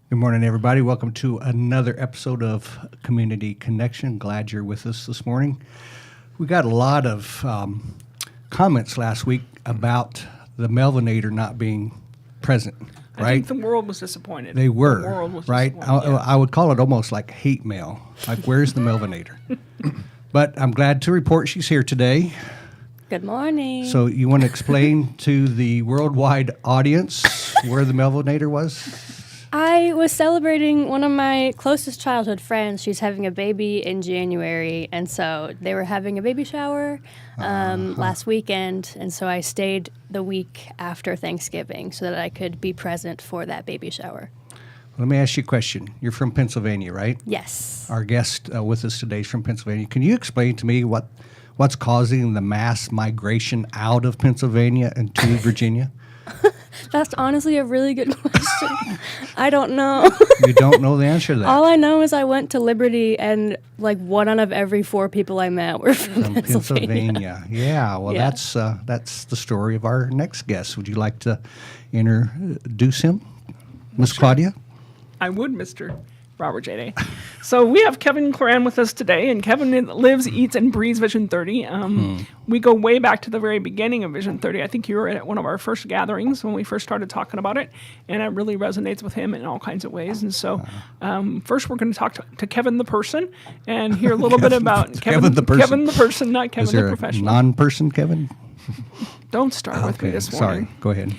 Good morning, everybody. Welcome to another episode of Community Connection. Glad you're with us this morning. We got a lot of comments last week about the Melvinator not being present, I right? think the world was disappointed. They were, The world was right? disappointed, yeah. I would call it almost like hate mail. Like, where's the Melvinator? But I'm glad to report she's here today. Good morning. So you want to explain to the worldwide audience where the Melvinator was? I was celebrating one of my closest childhood friends. She's having a baby in January, and so they were having a baby shower last weekend, and so I stayed the week after Thanksgiving so that I could be present for that baby shower. Let me ask you a question. You're from Pennsylvania, right? Yes. Our guest with us today is from Pennsylvania. Can you explain to me what's causing the mass migration out of Pennsylvania and to Virginia? That's honestly a really good question. I don't know. You don't know the answer to that. All I know is I went to Liberty, and like 1 out of every 4 people I met were from Pennsylvania. Yeah, well, Yeah. that's the story of our next guest. Would you like to introduce him, Miss Claudia? I would, Mr. Robert J. Day. So we have Kevin Cloran with us today, and Kevin lives, eats, and breathes Vision 30. We go way back to the very beginning of Vision 30. I think you were at one of our first gatherings when we first started talking about it, and it really resonates with him in all kinds of ways. And so first we're going to talk to Kevin the person and hear a little bit about Kevin the person. Kevin the person, not Kevin Is there the a professional. non-person, Kevin? Don't start with me this morning. Sorry. Go ahead.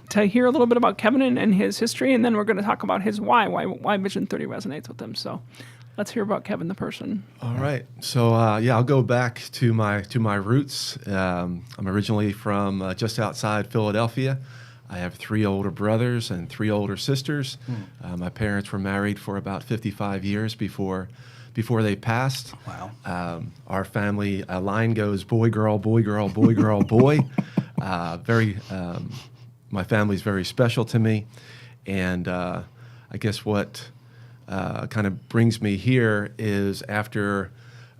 To hear a little bit about Kevin and his history, and then we're going to talk about his why Vision 30 resonates with him. So let's hear about Kevin the person. All right. So I'll go back to my roots. I'm originally from just outside Philadelphia. I have 3 older brothers and 3 older sisters. My parents were married for about 55 years before they passed. Wow. Our family line goes boy, girl, boy, girl, boy, girl, boy. My family's very special to me, and I guess what kind of brings me here is after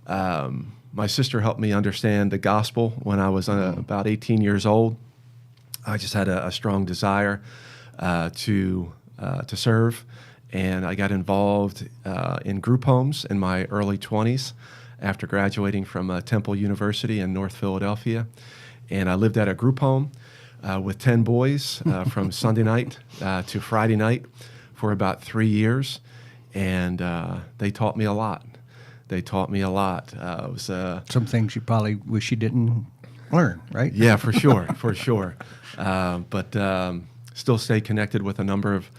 my sister helped me understand the gospel when I was about 18 years old. I just had a strong desire to serve, and I got involved in group homes in my early 20s after graduating from Temple University in North Philadelphia, and I lived at a group home with 10 boys from Sunday night to Friday night for about 3 years, and they taught me a lot. It was Some things you probably wish you didn't learn, right? yeah, for sure. But still stay connected with a number of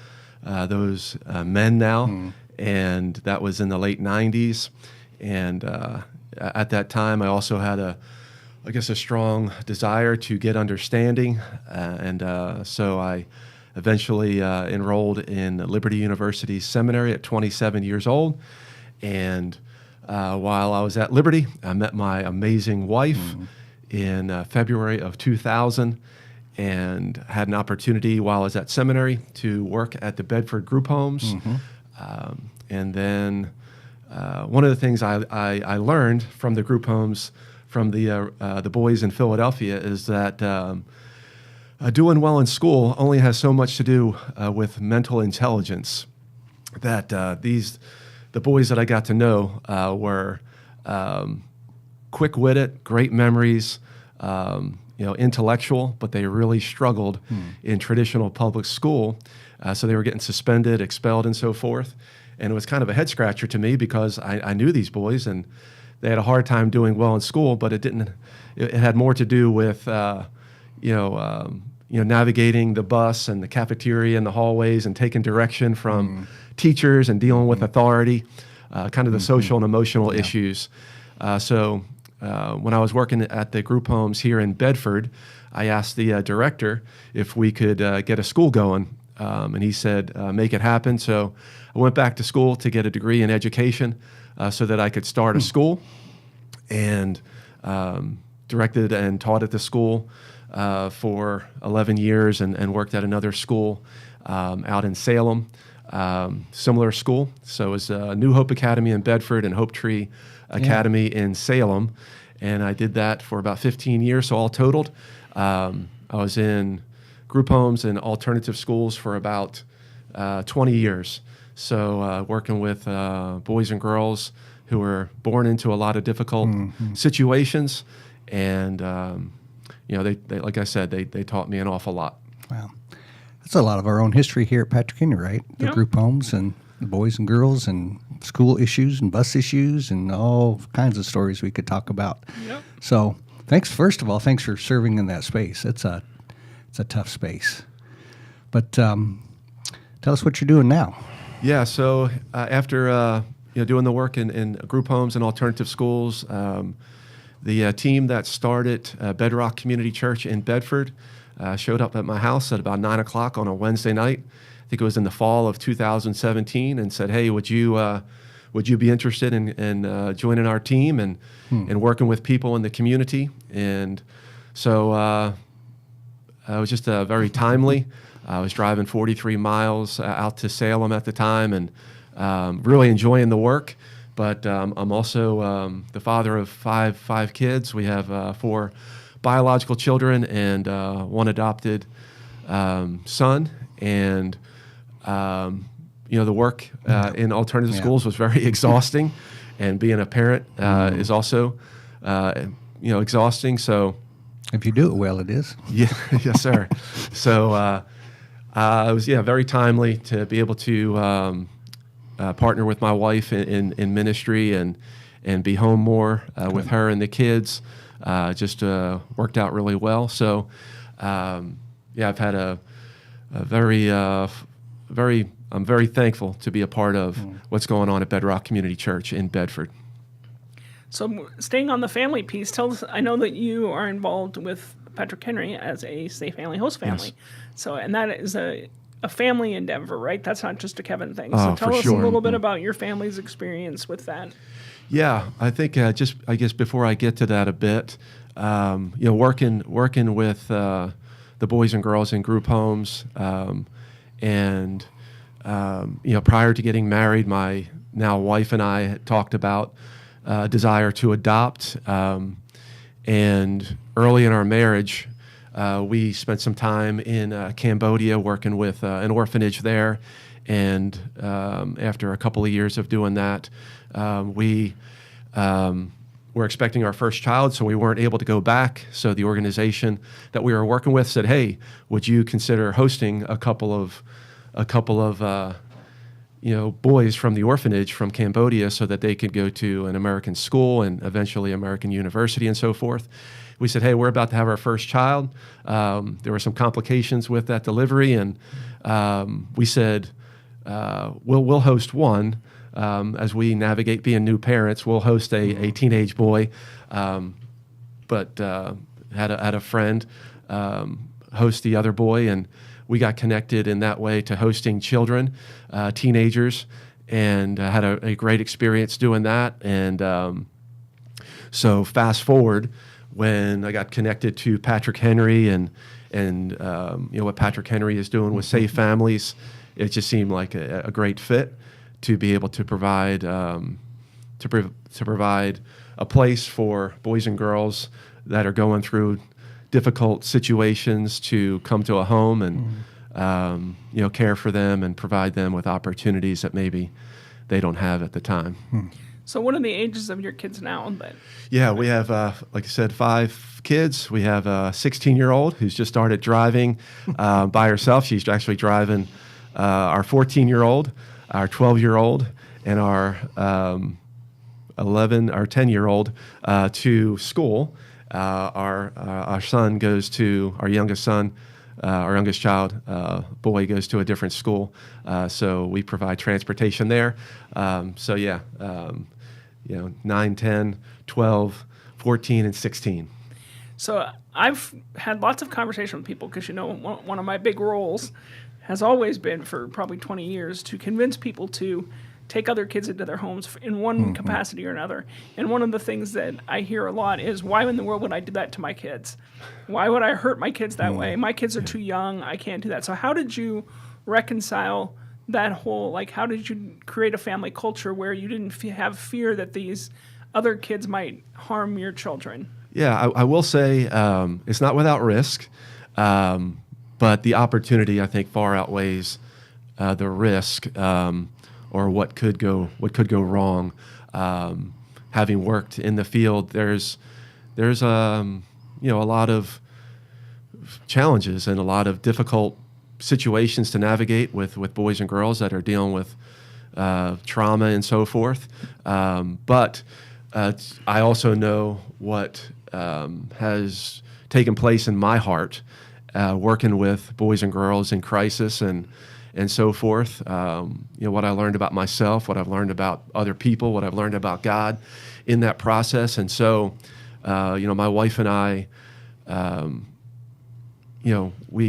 those men now, and that was in the late 90s. And at that time, I also had a strong desire to get understanding, and so I eventually enrolled in Liberty University Seminary at 27 years old. And while I was at Liberty, I met my amazing wife in February of 2000, and had an opportunity while I was at seminary to work at the Bedford Group Homes. And then one of the things I learned from the group homes from the boys in Philadelphia is that doing well in school only has so much to do with mental intelligence. That the boys that I got to know were quick-witted, great memories, intellectual, but they really struggled in traditional public school. So they were getting suspended, expelled, and so forth. And it was kind of a head scratcher to me because I knew these boys and they had a hard time doing well in school, but it didn't. It had more to do with navigating the bus and the cafeteria and the hallways and taking direction from teachers and dealing with authority, kind of the social and emotional issues. So when I was working at the group homes here in Bedford, I asked the director if we could get a school going, and he said, make it happen. So I went back to school to get a degree in education so that I could start a school, and directed and taught at the school for 11 years and worked at another school out in Salem, similar school. So it was New Hope Academy in Bedford and Hope Tree Academy in Salem. And I did that for about 15 years. So all totaled, I was in group homes and alternative schools for about 20 years. So working with boys and girls who were born into a lot of difficult situations, and they like I said, they taught me an awful lot. Wow. That's a lot of our own history here at Patrick Henry, right? The Yep. group homes and the boys and girls and school issues and bus issues and all kinds of stories we could talk about. Yep. So first of all, thanks for serving in that space. It's a tough space. But tell us what you're doing now. Yeah, so after doing the work in group homes and alternative schools, the team that started Bedrock Community Church in Bedford showed up at my house at about 9 o'clock on a Wednesday night. I think it was in the fall of 2017, and said, "Hey, would you be interested in joining our team and working with people in the community?" And so it was just very timely. I was driving 43 miles out to Salem at the time, and really enjoying the work. But I'm also the father of five kids. We have 4 biological children and 1 adopted son. And the work in alternative schools was very exhausting, and being a parent is also exhausting. So If you do it well, it is. yeah, yes, sir. So it was very timely to be able to partner with my wife in ministry and be home more with her and the kids. Just worked out really well. So I've had a very I'm very thankful to be a part of what's going on at Bedrock Community Church in Bedford. So staying on the family piece, tell us, I know that you are involved with Patrick Henry as a Safe Family Host Family. Yes. So, and that is a family endeavor, right? That's not just a Kevin thing. Oh, So tell for us sure. a little bit about your family's experience with that. Yeah, I think I guess before I get to that a bit, working with the boys and girls in group homes, and prior to getting married, my now wife and I had talked about desire to adopt, and early in our marriage, we spent some time in Cambodia working with an orphanage there, and after a couple of years of doing that, we were expecting our first child, so we weren't able to go back. So the organization that we were working with said, "Hey, would you consider hosting a couple of boys from the orphanage from Cambodia so that they could go to an American school and eventually American university and so forth?" We said, "Hey, we're about to have our first child." There were some complications with that delivery, and we said, we'll host one. As we navigate being new parents, we'll host a teenage boy, but had a friend host the other boy, and we got connected in that way to hosting children, teenagers, and had a great experience doing that. And so fast forward, when I got connected to Patrick Henry and what Patrick Henry is doing with Safe Families, it just seemed like a great fit to be able to provide provide a place for boys and girls that are going through difficult situations to come to a home and care for them and provide them with opportunities that maybe they don't have at the time. So what are the ages of your kids now? But Yeah, we have, like I said, 5 kids. We have a 16-year-old who's just started driving by herself. She's actually driving our 14-year-old, our 12-year-old, and our 10-year-old to school. Our son goes to, our youngest son, our youngest child, boy, goes to a different school. So we provide transportation there. 9, 10, 12, 14, and 16. So I've had lots of conversation with people because, one of my big roles has always been for probably 20 years to convince people to take other kids into their homes in one capacity or another. And one of the things that I hear a lot is, why in the world would I do that to my kids? Why would I hurt my kids that way? My kids are too young. I can't do that. So how did you reconcile that whole, how did you create a family culture where you didn't have fear that these other kids might harm your children? Yeah, I will say it's not without risk, but the opportunity, I think, far outweighs the risk or what could go wrong. Having worked in the field, there's a lot of challenges and a lot of difficult situations to navigate with boys and girls that are dealing with trauma and so forth. But I also know what has taken place in my heart working with boys and girls in crisis and so forth. What I learned about myself, what I've learned about other people, what I've learned about God in that process. And so, my wife and I,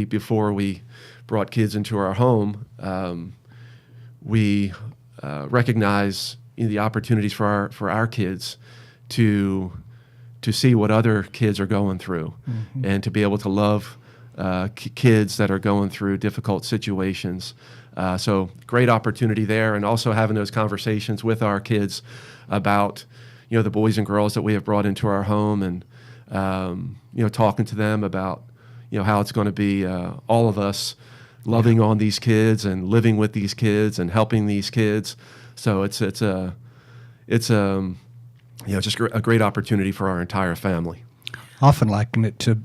before we brought kids into our home, we recognize the opportunities for our kids to see what other kids are going through, and to be able to love kids that are going through difficult situations. So great opportunity there, and also having those conversations with our kids about the boys and girls that we have brought into our home, and talking to them about how it's going to be all of us loving on these kids and living with these kids and helping these kids. So it's just a great opportunity for our entire family. Often liken it to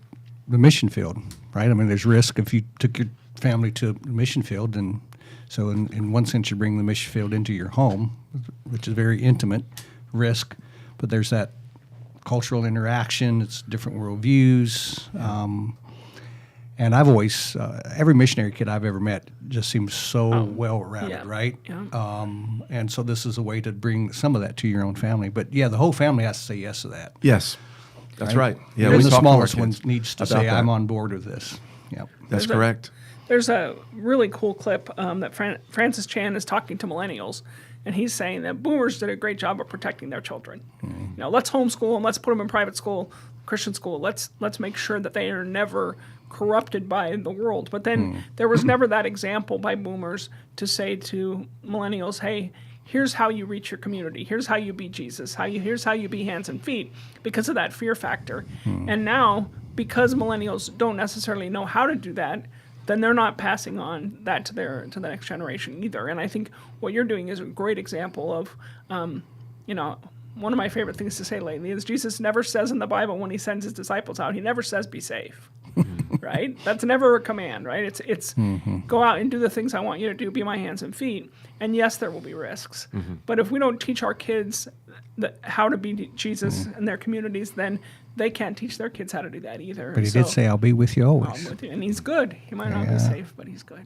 the mission field, right? I mean, there's risk if you took your family to the mission field, and so in one sense you bring the mission field into your home, which is very intimate risk, but there's that cultural interaction, it's different worldviews, and I've always, every missionary kid I've ever met just seems so well-rounded, right? Yeah. And so this is a way to bring some of that to your own family. But yeah, the whole family has to say yes to that. Yes, that's right. Yeah, Even we the talk to our smallest one kids needs to about say, that. I'm on board with this. Yep. That's correct. There's a really cool clip that Francis Chan is talking to millennials, and he's saying that boomers did a great job of protecting their children. Let's homeschool them, let's put them in private school, Christian school. Let's make sure that they are never corrupted by the world. But then there was never that example by boomers to say to millennials, hey, here's how you reach your community. Here's how you be Jesus. Here's how you be hands and feet, because of that fear factor. And now, because millennials don't necessarily know how to do that, then they're not passing on that to the next generation either. And I think what you're doing is a great example of, one of my favorite things to say lately is Jesus never says in the Bible when he sends his disciples out, he never says be safe. Right? That's never a command, right? It's go out and do the things I want you to do, be my hands and feet. And yes, there will be risks. But if we don't teach our kids how to be Jesus in their communities, then they can't teach their kids how to do that either. But he did say, I'll be with you always. I'm with you. And he's good. He might not be safe, but he's good.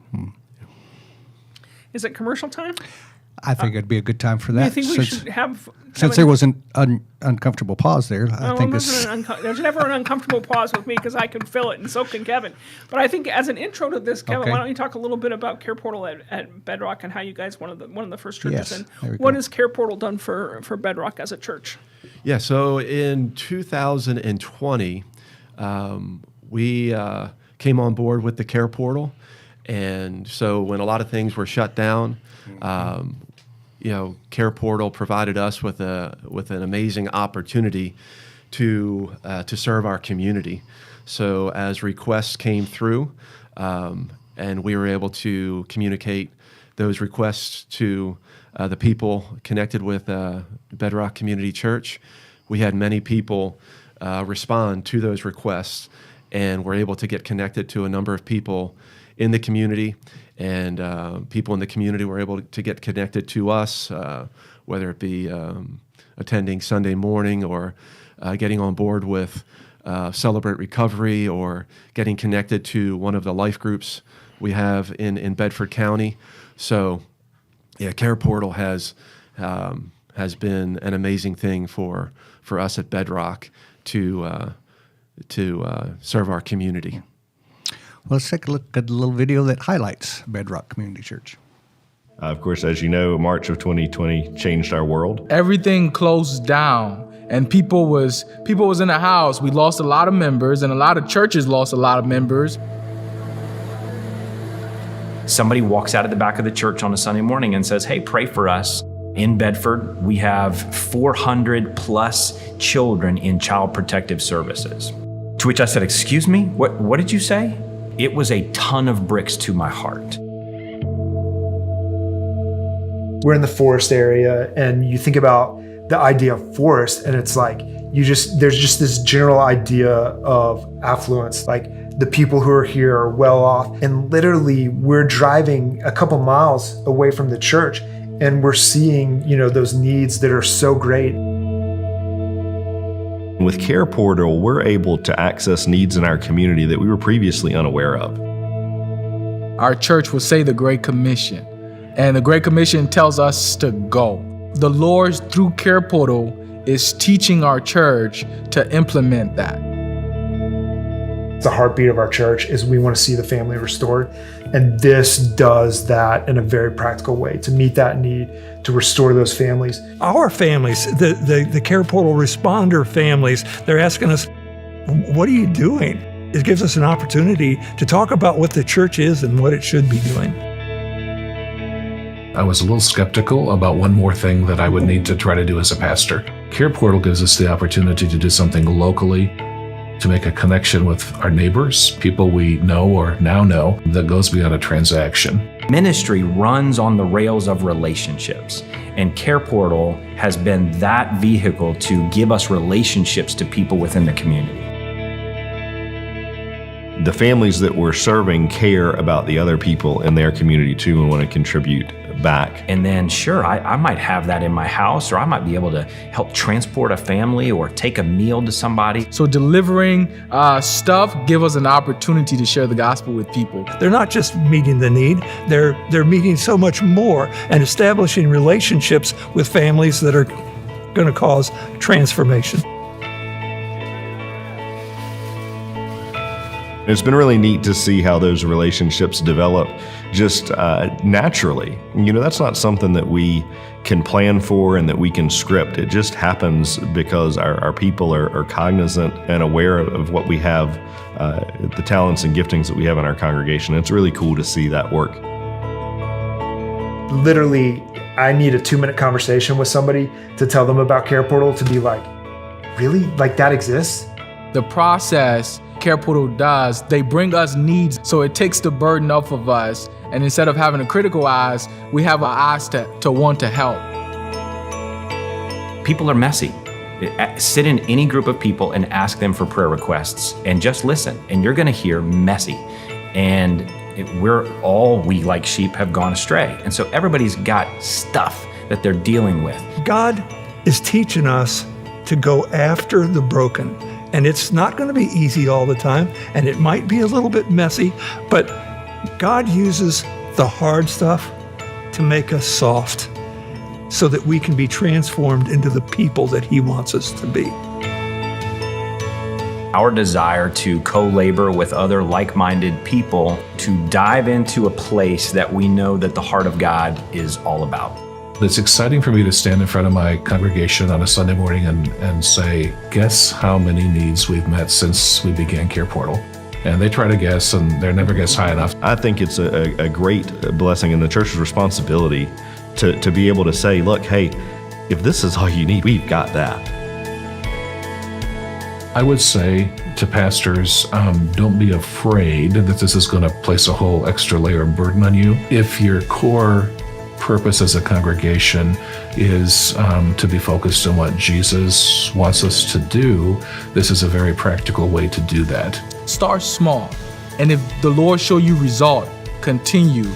Is it commercial time? I think it'd be a good time for that. I think we should have... Since there was an uncomfortable pause there, I think this... There's never an uncomfortable pause with me because I can fill it, and so can Kevin. But I think as an intro to this, Kevin, Okay. why don't you talk a little bit about Care Portal at Bedrock and how you guys one of the first churches, Yes, and there we what go. has Care Portal done for Bedrock as a church? Yeah, so in 2020, we came on board with the Care Portal. And so when a lot of things were shut down, Care Portal provided us with an amazing opportunity to serve our community. So as requests came through, and we were able to communicate those requests to the people connected with Bedrock Community Church, we had many people respond to those requests, and were able to get connected to a number of people in the community, and people in the community were able to get connected to us, whether it be attending Sunday morning or getting on board with Celebrate Recovery, or getting connected to one of the life groups we have in Bedford County. So, yeah, Care Portal has been an amazing thing for us at Bedrock to serve our community. Well, let's take a look at a little video that highlights Bedrock Community Church. Of course, as you know, March of 2020 changed our world. Everything closed down, and people was in the house. We lost a lot of members, and a lot of churches lost a lot of members. Somebody walks out of the back of the church on a Sunday morning and says, hey, pray for us. In Bedford, we have 400 plus children in child protective services. To which I said, excuse me, what did you say? It was a ton of bricks to my heart. We're in the forest area, and you think about the idea of forest, and it's like there's just this general idea of affluence, like the people who are here are well off. And literally we're driving a couple miles away from the church, and we're seeing, those needs that are so great. With Care Portal, we're able to access needs in our community that we were previously unaware of. Our church will say the Great Commission, and the Great Commission tells us to go. The Lord, through Care Portal, is teaching our church to implement that. The heartbeat of our church is we want to see the family restored. And this does that in a very practical way to meet that need, to restore those families. Our families, the Care Portal responder families, they're asking us, what are you doing? It gives us an opportunity to talk about what the church is and what it should be doing. I was a little skeptical about one more thing that I would need to try to do as a pastor. Care Portal gives us the opportunity to do something locally, to make a connection with our neighbors, people we know or now know, that goes beyond a transaction. Ministry runs on the rails of relationships, and Care Portal has been that vehicle to give us relationships to people within the community. The families that we're serving care about the other people in their community too and want to contribute back. And then sure, I might have that in my house, or I might be able to help transport a family or take a meal to somebody. So delivering stuff give us an opportunity to share the gospel with people. They're not just meeting the need, they're meeting so much more and establishing relationships with families that are going to cause transformation. It's been really neat to see how those relationships develop just naturally. That's not something that we can plan for and that we can script. It just happens because our people are cognizant and aware of what we have, the talents and giftings that we have in our congregation. It's really cool to see that work. Literally, I need a 2-minute conversation with somebody to tell them about Care Portal to be like, really? Like that exists? The process Care Portal does, they bring us needs, so it takes the burden off of us. And instead of having a critical eyes, we have our eyes to want to help. People are messy. Sit in any group of people and ask them for prayer requests and just listen, and you're going to hear messy. And we like sheep have gone astray. And so everybody's got stuff that they're dealing with. God is teaching us to go after the broken. And it's not going to be easy all the time, and it might be a little bit messy, but God uses the hard stuff to make us soft so that we can be transformed into the people that He wants us to be. Our desire to co-labor with other like-minded people, to dive into a place that we know that the heart of God is all about. It's exciting for me to stand in front of my congregation on a Sunday morning and say, guess how many needs we've met since we began Care Portal? And they try to guess, and they never guess high enough. I think it's a great blessing in the church's responsibility to be able to say, look, hey, if this is all you need, we've got that. I would say to pastors, don't be afraid that this is going to place a whole extra layer of burden on you. If your core purpose as a congregation is to be focused on what Jesus wants us to do, this is a very practical way to do that. Start small, and if the Lord show you result, continue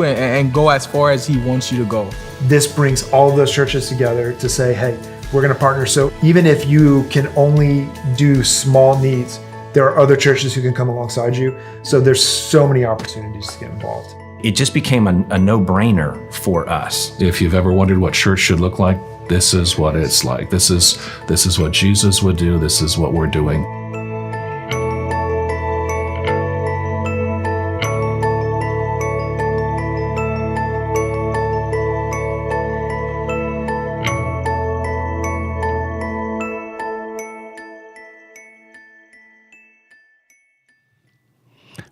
and go as far as He wants you to go. This brings all of those churches together to say, hey, we're going to partner. So even if you can only do small needs, there are other churches who can come alongside you. So there's so many opportunities to get involved. It just became a no-brainer for us. If you've ever wondered what church should look like, this is what it's like. This is what Jesus would do. This is what we're doing.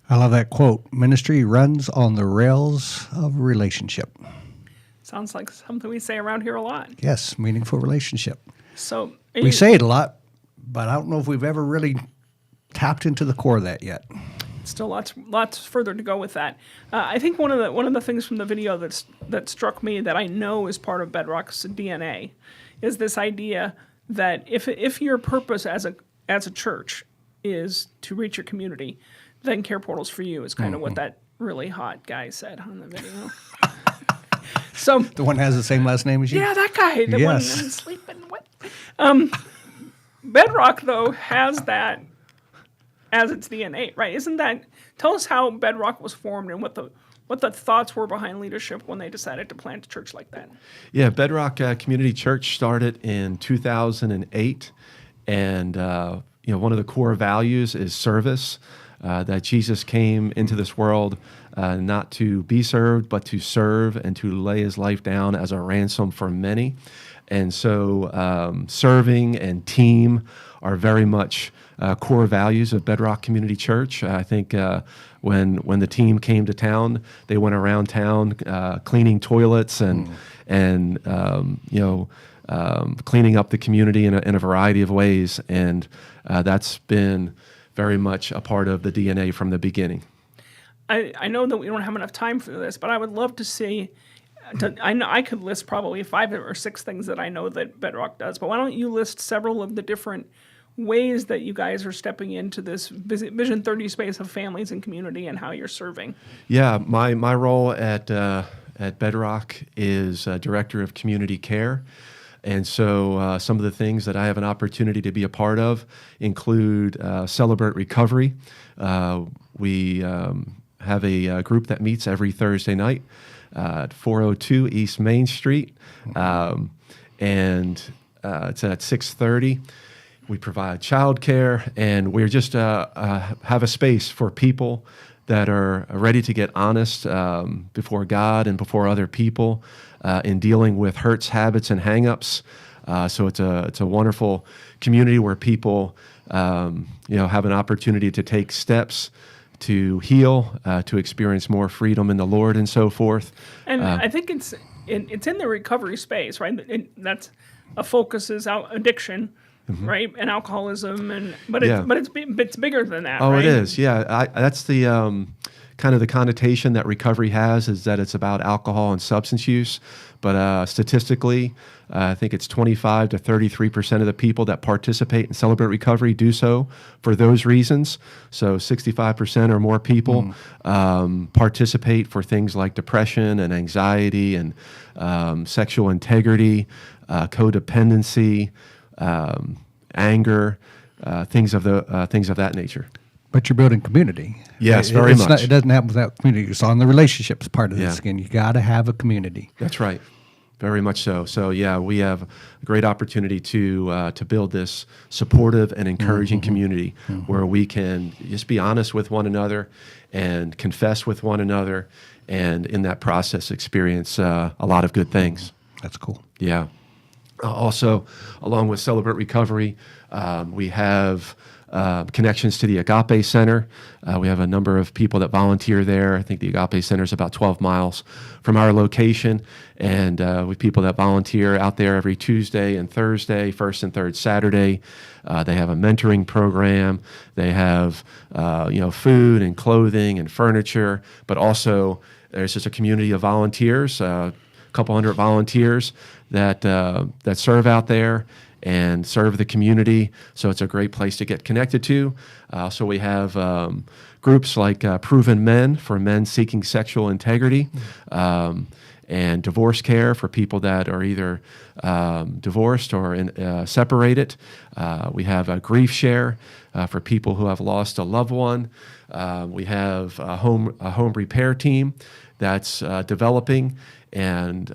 I love that quote. Ministry runs on the rails of relationship. Sounds like something we say around here a lot. Yes, meaningful relationship. So We say it a lot, but I don't know if we've ever really tapped into the core of that yet. still lots further to go with that. I think one of the things from the video that struck me that I know is part of Bedrock's DNA is this idea that if your purpose as a church is to reach your community, then Care Portals for You is kind of what that really hot guy said on the video. So The one that has the same last name as you? yeah, that guy, the one Yes. that's sleeping. What? Bedrock though has that as its DNA, right? Isn't that? Tell us how Bedrock was formed and what the thoughts were behind leadership when they decided to plant a church like that. Yeah, Bedrock Community Church started in 2008, and one of the core values is service. That Jesus came into this world not to be served, but to serve and to lay his life down as a ransom for many. And so serving and team are very much core values of Bedrock Community Church. I think when the team came to town, they went around town cleaning toilets and cleaning up the community in a variety of ways. And that's been very much a part of the DNA from the beginning. I know that we don't have enough time for this, but I would love to see. I know I could list probably 5 or 6 things that I know that Bedrock does, but why don't you list several of the different ways that you guys are stepping into this Vision 30 space of families and community and how you're serving? Yeah, my role at Bedrock is Director of Community Care. And so some of the things that I have an opportunity to be a part of include Celebrate Recovery. We have a group that meets every Thursday night at 402 East Main Street, and it's at 6:30. We provide childcare, and we're just have a space for people that are ready to get honest before God and before other people in dealing with hurts, habits, and hangups. So it's a wonderful community where people have an opportunity to take steps to heal, to experience more freedom in the Lord, and so forth. And I think it's in the recovery space, right? That's a focus is addiction, right, and alcoholism, but it's bigger than that. Oh, right? it is. Yeah, that's the kind of the connotation that recovery has, is that it's about alcohol and substance use. But statistically, I think it's 25 to 33% of the people that participate in Celebrate Recovery do so for those reasons. So 65% or more people participate for things like depression and anxiety and sexual integrity, codependency, anger, things of that nature. But you're building community. Yes, very much. It doesn't happen without community. It's on the relationships part of Yeah. this. Again, you got to have a community. That's right. Very much so. So yeah, we have a great opportunity to build this supportive and encouraging community where we can just be honest with one another and confess with one another, and in that process experience a lot of good things. That's cool. Yeah. Also, along with Celebrate Recovery, we have connections to the Agape Center. We have a number of people that volunteer there. I think the Agape Center is about 12 miles from our location, and we have people that volunteer out there every Tuesday and Thursday, first and third Saturday. They have a mentoring program. They have food and clothing and furniture, but also there's just a community of volunteers, a couple hundred volunteers that serve out there and serve the community. So it's a great place to get connected to. So we have groups like Proven Men for men seeking sexual integrity, and divorce care for people that are either divorced or separated. We have a grief share for people who have lost a loved one. We have a home repair team that's developing and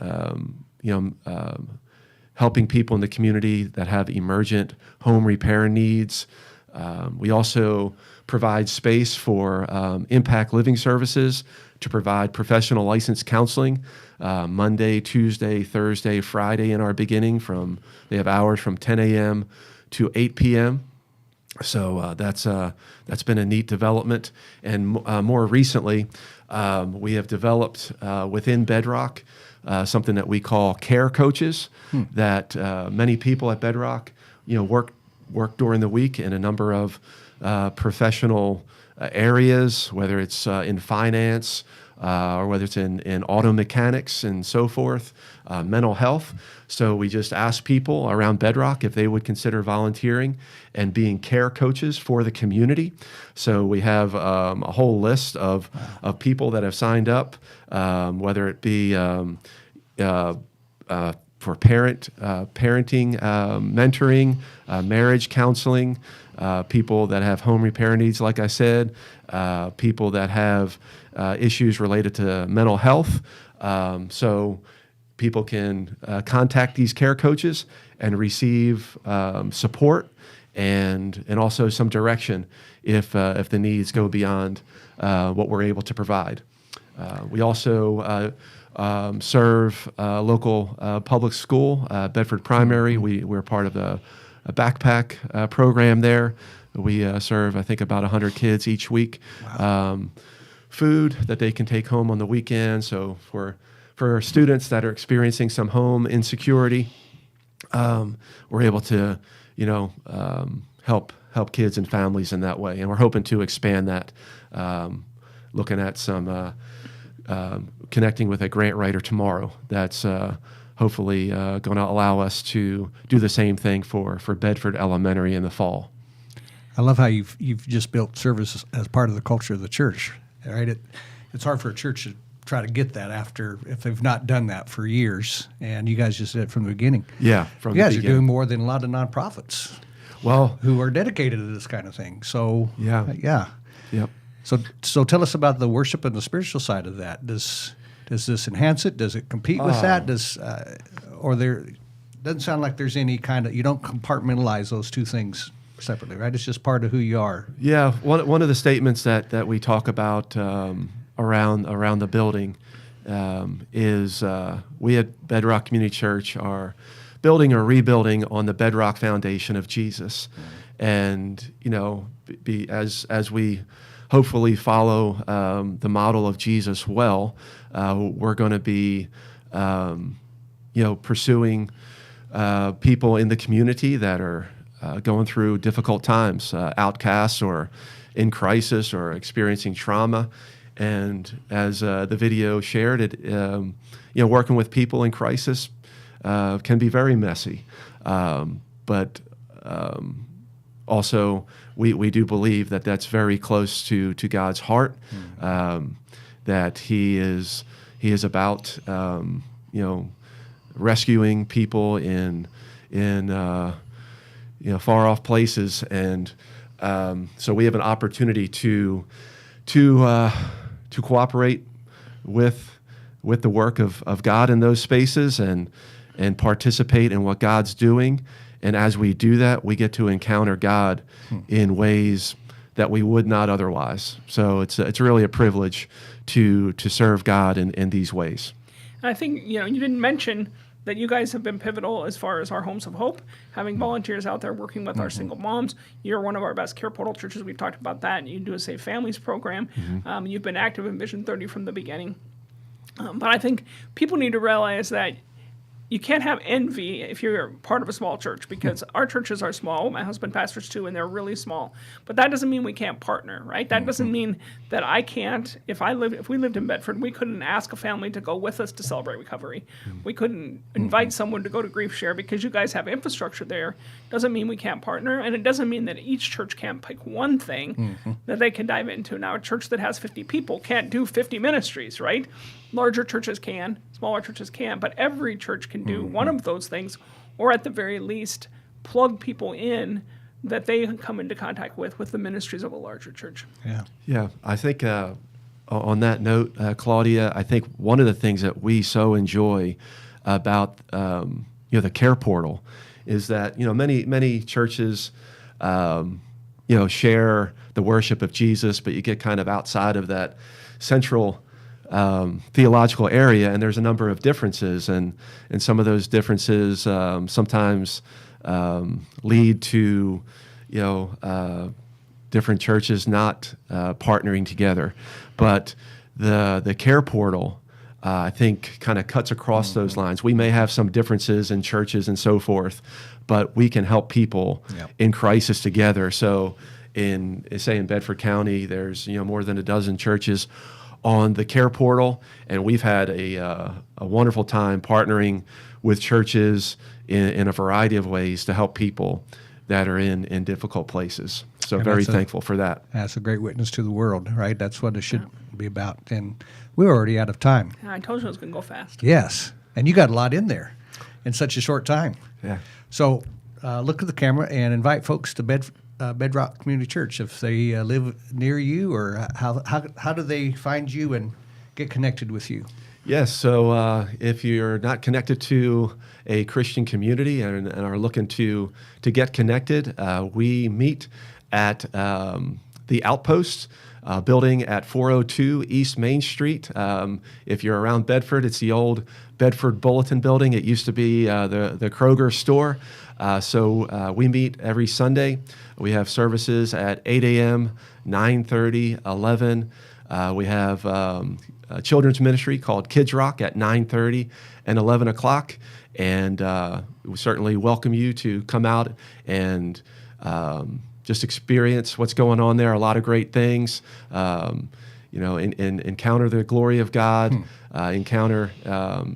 helping people in the community that have emergent home repair needs. We also provide space for Impact Living Services to provide professional licensed counseling Monday, Tuesday, Thursday, Friday in our beginning. They have hours from 10 a.m. to 8 p.m. So that's been a neat development. And more recently, we have developed within Bedrock something that we call care coaches, that many people at Bedrock work during the week in a number of professional areas, whether it's in finance or whether it's in auto mechanics and so forth, mental health. So we just asked people around Bedrock if they would consider volunteering and being care coaches for the community. So we have a whole list of people that have signed up, whether it be for parenting, mentoring, marriage counseling, people that have home repair needs, like I said, people that have issues related to mental health. So people can contact these care coaches and receive support and also some direction if the needs go beyond what we're able to provide. We also serve local public school, Bedford Primary. We're part of a backpack program there. We serve, I think, about 100 kids each week. Wow. Food that they can take home on the weekend. So for students that are experiencing some home insecurity, we're able to, help kids and families in that way. And we're hoping to expand that, looking at some connecting with a grant writer tomorrow that's hopefully going to allow us to do the same thing for Bedford Elementary in the fall. I love how you've just built service as part of the culture of the church, right? It's hard for a church to try to get that if they've not done that for years, and you guys just did it from the beginning. Yeah, from the beginning. You guys are doing more than a lot of nonprofits. Well, who are dedicated to this kind of thing. So yeah. Yep. So tell us about the worship and the spiritual side of that. Does this enhance it? Does it compete with that? Doesn't sound like there's any kind of, you don't compartmentalize those two things separately, right? It's just part of who you are. Yeah. One of the statements that we talk about around the building is we at Bedrock Community Church are building or rebuilding on the bedrock foundation of Jesus. And, as we hopefully follow the model of Jesus well, we're going to be, pursuing people in the community that are going through difficult times, outcasts or in crisis or experiencing trauma. And as the video shared, working with people in crisis can be very messy. But also, we do believe that that's very close to God's heart. That He is about rescuing people in far off places, and so we have an opportunity to cooperate with the work of God in those spaces and participate in what God's doing. And as we do that, we get to encounter God in ways that we would not otherwise. So it's really a privilege to serve God in these ways. And I think, you didn't mention that you guys have been pivotal as far as our Homes of Hope, having volunteers out there working with our single moms. You're one of our best Care Portal churches. We've talked about that. You do a Safe Families program. You've been active in Vision 30 from the beginning. But I think people need to realize that you can't have envy if you're part of a small church, because our churches are small. My husband pastors too, and they're really small. But that doesn't mean we can't partner, right? That doesn't mean that I can't. If we lived in Bedford, we couldn't ask a family to go with us to celebrate recovery. We couldn't invite someone to go to Grief Share because you guys have infrastructure there. Doesn't mean we can't partner, and it doesn't mean that each church can't pick one thing that they can dive into. Now, a church that has 50 people can't do 50 ministries, right? Larger churches can, smaller churches can, but every church can do one of those things, or at the very least, plug people in that they come into contact with the ministries of a larger church. Yeah. I think on that note, Claudia, I think one of the things that we so enjoy about the Care Portal is that many churches share the worship of Jesus, but you get kind of outside of that central theological area, and there's a number of differences, and some of those differences sometimes lead to different churches not partnering together. But the Care Portal, I think, kind of cuts across those lines. We may have some differences in churches and so forth, but we can help people in crisis together. So in Bedford County, there's more than a dozen churches on the Care Portal, and we've had a wonderful time partnering with churches in a variety of ways to help people that are in difficult places. So And very that's thankful for that. That's a great witness to the world, right? That's what it should be about. And we're already out of time. Yeah, I told you it was going to go fast. Yes. And you got a lot in there in such a short time. Yeah. So look at the camera and invite folks to Bedrock Community Church if they live near you, or how do they find you and get connected with you? Yes, so if you're not connected to a Christian community and are looking to get connected, we meet at the Outpost building at 402 East Main Street. If you're around Bedford, it's the old Bedford Bulletin building. It used to be the Kroger store. So we meet every Sunday. We have services at 8 a.m., 9:30, 11. We have a children's ministry called Kids Rock at 9:30 and 11 o'clock. And we certainly welcome you to come out and just experience what's going on there. A lot of great things. Encounter the glory of God,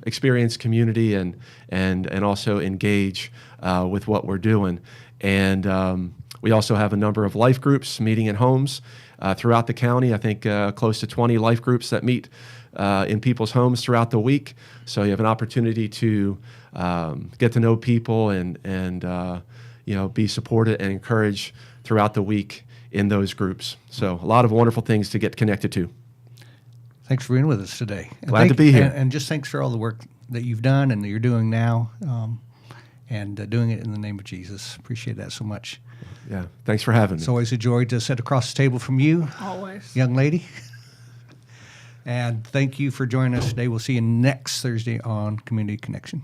experience community, and also engage with what we're doing. And we also have a number of life groups meeting in homes throughout the county. I think close to 20 life groups that meet in people's homes throughout the week. So you have an opportunity to get to know people and be supported and encouraged throughout the week in those groups. So a lot of wonderful things to get connected to. Thanks for being with us today. And Glad to be here. And just thanks for all the work that you've done and that you're doing now, and doing it in the name of Jesus. Appreciate that so much. Yeah, thanks for having me. It's always a joy to sit across the table from you, Always. young lady. And thank you for joining us today. We'll see you next Thursday on Community Connection.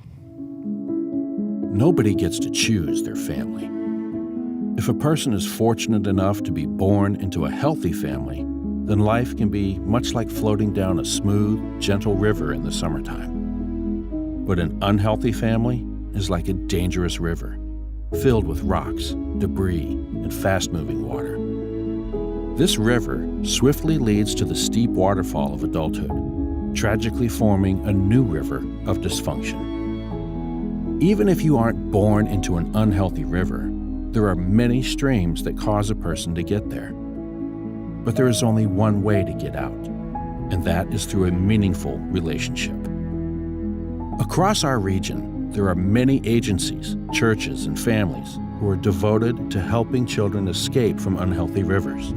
Nobody gets to choose their family. If a person is fortunate enough to be born into a healthy family, then life can be much like floating down a smooth, gentle river in the summertime. But an unhealthy family is like a dangerous river, filled with rocks, debris, and fast-moving water. This river swiftly leads to the steep waterfall of adulthood, tragically forming a new river of dysfunction. Even if you aren't born into an unhealthy river, there are many streams that cause a person to get there. But there is only one way to get out, and that is through a meaningful relationship. Across our region, there are many agencies, churches, and families who are devoted to helping children escape from unhealthy rivers.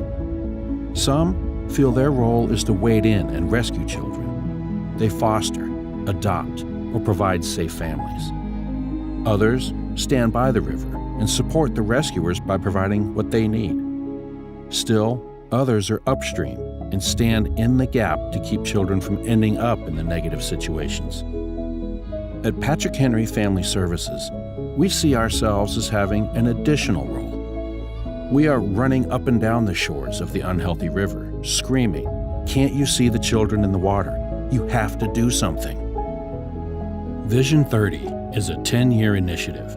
Some feel their role is to wade in and rescue children. They foster, adopt, or provide safe families. Others stand by the river and support the rescuers by providing what they need. Still, others are upstream and stand in the gap to keep children from ending up in the negative situations. At Patrick Henry Family Services, we see ourselves as having an additional role. We are running up and down the shores of the unhealthy river, screaming, "Can't you see the children in the water? You have to do something." Vision 30 is a 10-year initiative.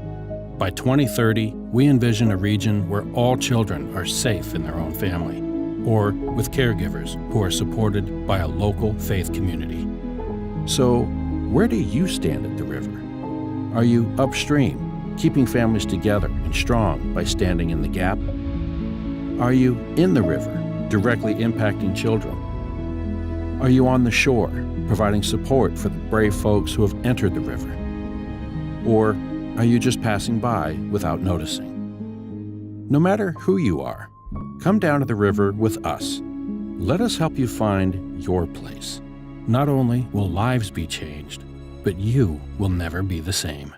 By 2030, we envision a region where all children are safe in their own family, or with caregivers who are supported by a local faith community. So, where do you stand at the river? Are you upstream, keeping families together and strong by standing in the gap? Are you in the river, directly impacting children? Are you on the shore, providing support for the brave folks who have entered the river? Or are you just passing by without noticing? No matter who you are, come down to the river with us. Let us help you find your place. Not only will lives be changed, but you will never be the same.